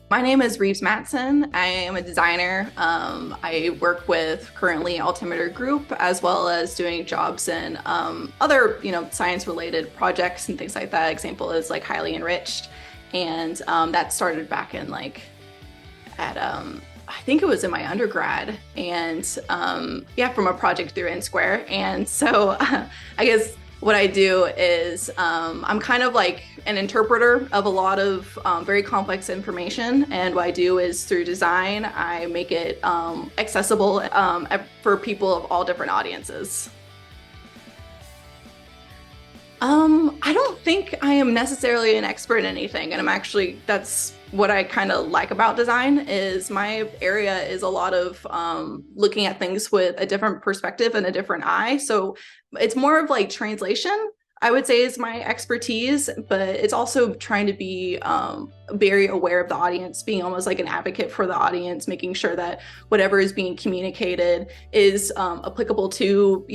My name is Rives Matson. I am a designer. I work with currently Altimeter Group as well as doing jobs in other, science-related projects and things like that. Example is like highly enriched, and that started back in at I think it was in my undergrad, and yeah, from a project through N Square. And so I guess what I do is I'm kind of like an interpreter of a lot of very complex information. And what I do is through design, I make it accessible for people of all different audiences. I don't think I am necessarily an expert in anything, and that's what I kind of like about design is my area is a lot of looking at things with a different perspective and a different eye. So it's more of like translation, I would say, is my expertise, but it's also trying to be very aware of the audience, being almost like an advocate for the audience, making sure that whatever is being communicated is applicable to,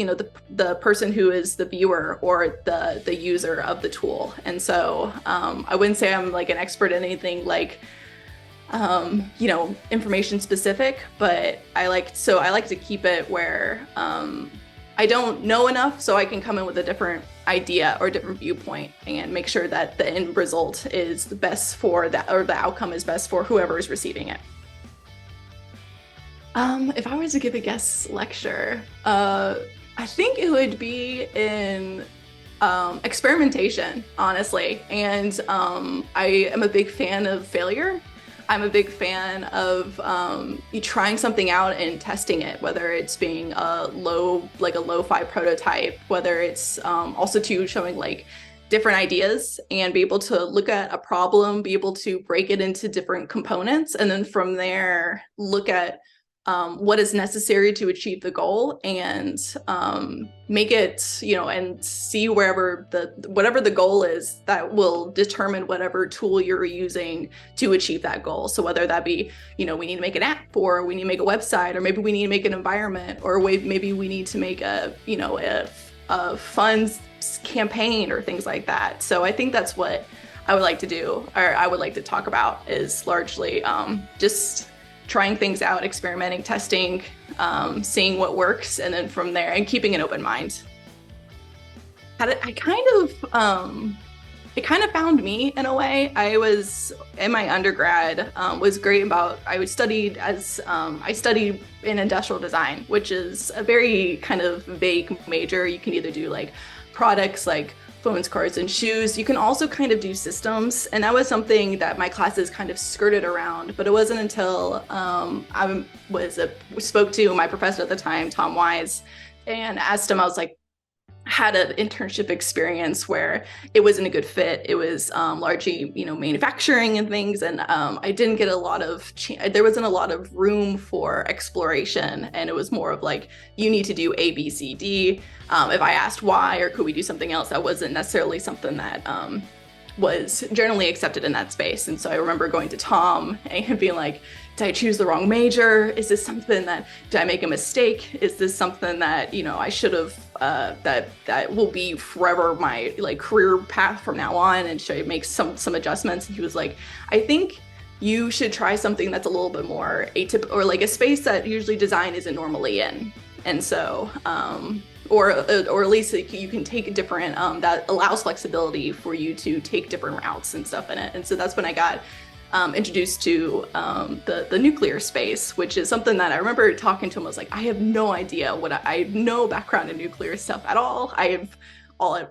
the person who is the viewer or the user of the tool. And so I wouldn't say I'm like an expert in anything like information specific, but I like to keep it where I don't know enough, so I can come in with a different idea or different viewpoint and make sure that the end result is the best for that, or the outcome is best for whoever is receiving it. If I was to give a guest lecture, I think it would be in experimentation, honestly. And I am a big fan of failure. I'm a big fan of you trying something out and testing it, whether it's being like a lo-fi prototype, whether it's also too showing like different ideas and be able to look at a problem, be able to break it into different components, and then from there look at what is necessary to achieve the goal and make it, and see whatever the goal is that will determine whatever tool you're using to achieve that goal. So whether that be, we need to make an app, or we need to make a website, or maybe we need to make an environment, or maybe we need to make a fun campaign or things like that. So I think that's what I would like to do, or I would like to talk about, is largely just trying things out, experimenting, testing, seeing what works, and then from there, and keeping an open mind. It kind of found me in a way. I was in my undergrad, was great about, I studied in industrial design, which is a very kind of vague major. You can either do like products like phones, cars, and shoes. You can also kind of do systems. And that was something that my classes kind of skirted around. But it wasn't until spoke to my professor at the time, Tom Wise, and asked him, I was like, had an internship experience where it wasn't a good fit. It was largely, manufacturing and things. And I didn't get there wasn't a lot of room for exploration. And it was more of like, you need to do A, B, C, D. If I asked why, or could we do something else, that wasn't necessarily something that was generally accepted in that space. And so I remember going to Tom and being like, did I choose the wrong major? Is this something did I make a mistake? Is this something that, I should have, that will be forever my like career path from now on? And should I make some adjustments? And he was like, I think you should try something that's a little bit more atypical, or like a space that usually design isn't normally in. And so, or at least you can take a different, that allows flexibility for you to take different routes and stuff in it. And so that's when I got introduced to the nuclear space, which is something that I remember talking to him. I was like, I have no idea I have no background in nuclear stuff at all.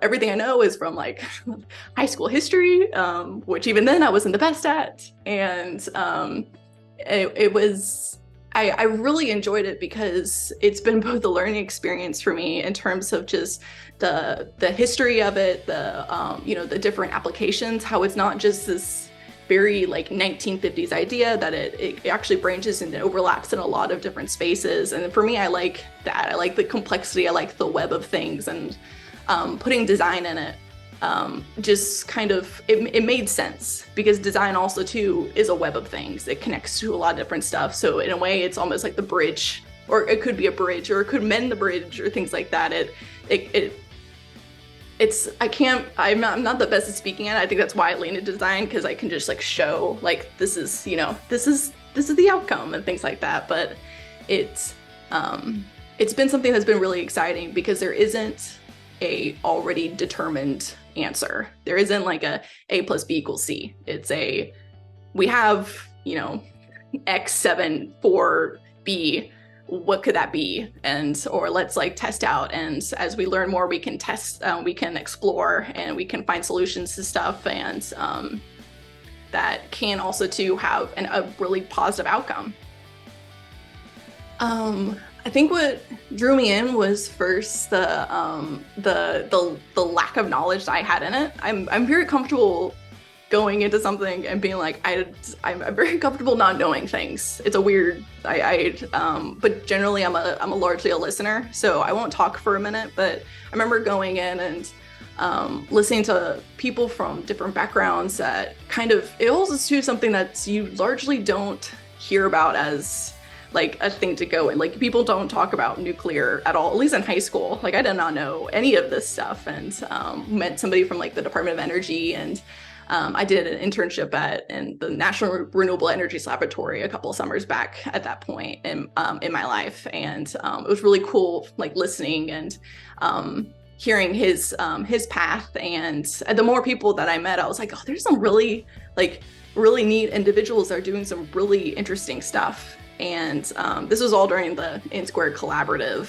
Everything I know is from like high school history, which even then I wasn't the best at. And it was, I really enjoyed it because it's been both a learning experience for me in terms of just the history of it, the different applications, how it's not just this very like 1950s idea, that it actually branches and overlaps in a lot of different spaces. And for me, I like that. I like the complexity. I like the web of things, and putting design in it just kind of, it made sense because design also too is a web of things. It connects to a lot of different stuff. So in a way, it's almost like the bridge, or it could be a bridge, or it could mend the bridge, or things like that. It I'm not the best at speaking at it. I think that's why I lean into design, because I can just like show like this is the outcome and things like that. But it's it's been something that's been really exciting because there isn't a already determined answer. There isn't like a plus b equals c. It's we have, x7 for b. What could that be? Or let's like test out. And as we learn more, we can test, we can explore, and we can find solutions to stuff. And that can also too have a really positive outcome. I think what drew me in was first the lack of knowledge that I had in it. I'm very comfortable going into something and being like, I'm very comfortable not knowing things. It's a weird, but generally I'm largely a listener, so I won't talk for a minute. But I remember going in and listening to people from different backgrounds that it also is something that you largely don't hear about as like a thing to go in. Like, people don't talk about nuclear at all, at least in high school. Like, I did not know any of this stuff, and met somebody from like the Department of Energy, and I did an internship in the National Renewable Energies Laboratory a couple of summers back at that point in my life. And it was really cool, like listening and hearing his path. And the more people that I met, I was like, oh, there's some really neat individuals that are doing some really interesting stuff. And this was all during the In Squared Collaborative.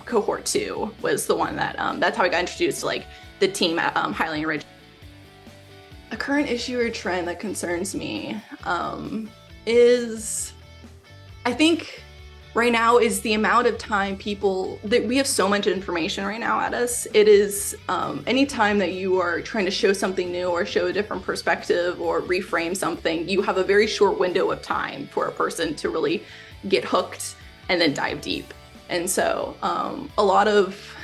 Cohort 2 was the one that's how I got introduced to like the team at Highland Ridge. A current issue or trend that concerns me is, I think right now, is the amount of time that we have so much information right now at us. It is anytime that you are trying to show something new or show a different perspective or reframe something, you have a very short window of time for a person to really get hooked and then dive deep. And so a lot of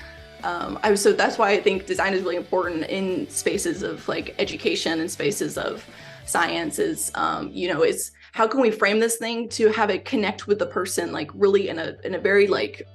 so that's why I think design is really important in spaces of like education and spaces of science. Is is how can we frame this thing to have it connect with the person, like really in a very like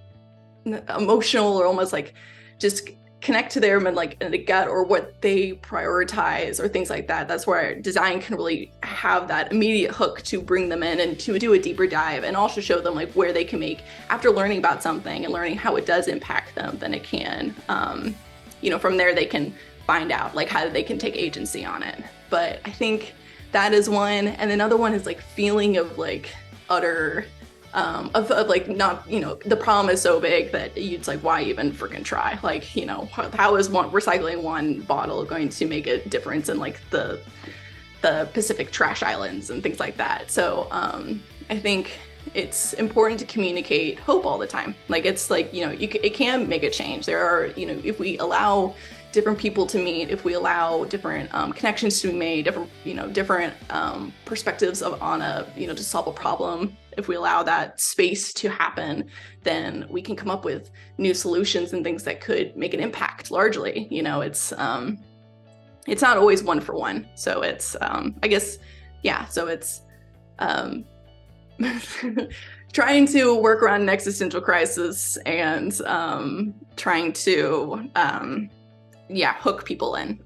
emotional, or almost like just connect to them and like in the gut, or what they prioritize or things like that. That's where design can really have that immediate hook to bring them in and to do a deeper dive, and also show them like where they can make, after learning about something and learning how it does impact them, then it can, from there they can find out like how they can take agency on it. But I think that is one. And another one is like feeling of like utter of like not, the problem is so big that it's like, why even freaking try? Like, how is recycling one bottle going to make a difference in like the Pacific trash islands and things like that? So I think it's important to communicate hope all the time. Like, it's like, it can make a change. There are, if we allow different people to meet, if we allow different connections to be made, different perspectives on to solve a problem, if we allow that space to happen, then we can come up with new solutions and things that could make an impact largely. It's not always one for one. So it's, I guess, yeah, so it's trying to work around an existential crisis and trying to, hook people in.